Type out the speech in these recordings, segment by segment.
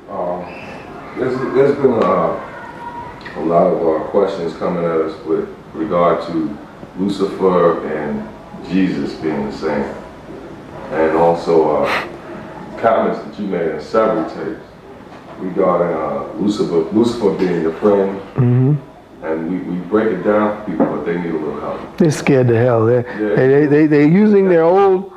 There's been a lot of questions coming at us with regard to Lucifer and Jesus being the same, and also comments that you made in several tapes regarding Lucifer being your friend. Mm-hmm. And we break it down for people, but they need a little help. They're scared to hell. They're using their old,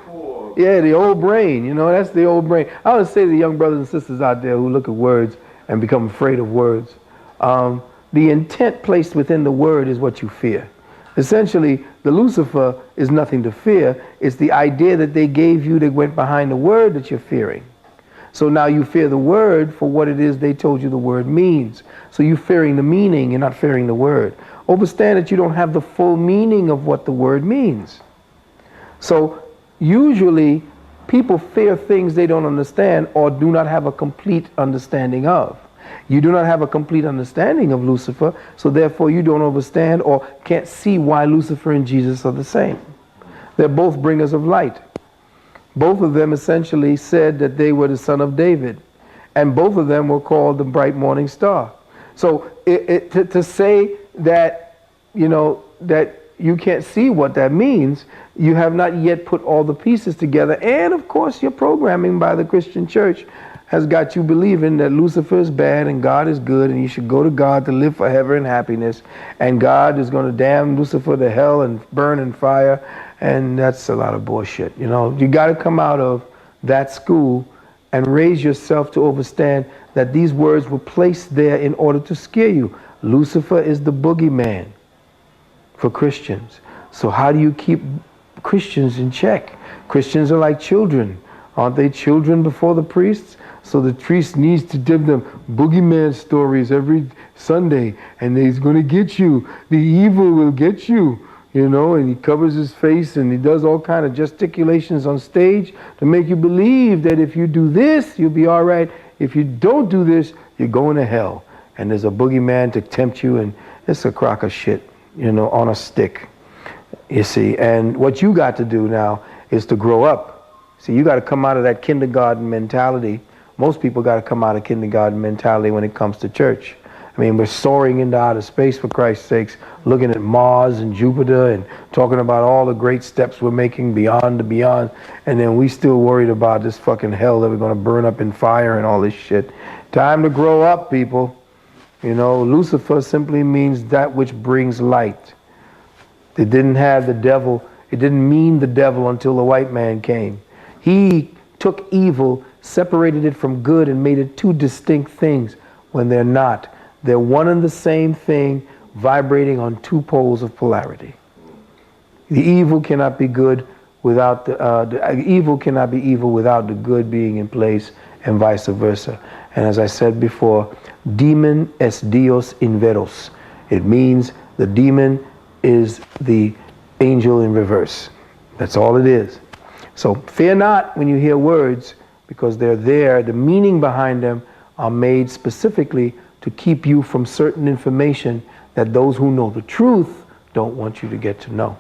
the old brain. You know, that's the old brain. I would say to the young brothers and sisters out there who look at words and become afraid of words, the intent placed within the word is what you fear. Essentially, the Lucifer is nothing to fear. It's the idea that they gave you that went behind the word that you're fearing. So now you fear the word for what it is they told you the word means. So you're fearing the meaning, you're not fearing the word. Understand that you don't have the full meaning of what the word means. So usually people fear things they don't understand or do not have a complete understanding of. You do not have a complete understanding of Lucifer, so therefore you don't understand or can't see why Lucifer and Jesus are the same. They're both bringers of light. Both of them essentially said that they were the son of David, and both of them were called the bright morning star. So to say that, you know, that you can't see what that means, you have not yet put all the pieces together. And of course your programming by the Christian church has got you believing that Lucifer is bad and God is good, and you should go to God to live forever in happiness, and God is going to damn Lucifer to hell and burn in fire. And that's a lot of bullshit. You know, you got to come out of that school and raise yourself to understand that these words were placed there in order to scare you. Lucifer is the boogeyman for Christians. So how do you keep Christians in check? Christians are like children. Aren't they children before the priests? So the priest needs to give them boogeyman stories every Sunday, and he's going to get you. The evil will get you. You know, and he covers his face and he does all kind of gesticulations on stage to make you believe that if you do this, you'll be all right. If you don't do this, you're going to hell. And there's a boogeyman to tempt you, and it's a crock of shit, you know, on a stick. You see, and what you got to do now is to grow up. See, you got to come out of that kindergarten mentality. Most people got to come out of kindergarten mentality when it comes to church. I mean, we're soaring into outer space, for Christ's sakes, looking at Mars and Jupiter and talking about all the great steps we're making beyond the beyond, and then we still worried about this fucking hell that we're going to burn up in fire and all this shit. Time to grow up, people. You know, Lucifer simply means that which brings light. It didn't have the devil. It didn't mean the devil until the white man came. He took evil, separated it from good, and made it two distinct things when they're not. They're one and the same thing, vibrating on two poles of polarity. The evil cannot be good without the evil cannot be evil without the good being in place, and vice versa. And as I said before, demon es Dios in veros. It means the demon is the angel in reverse. That's all it is. So fear not when you hear words, because they're there. The meaning behind them are made specifically to keep you from certain information that those who know the truth don't want you to get to know.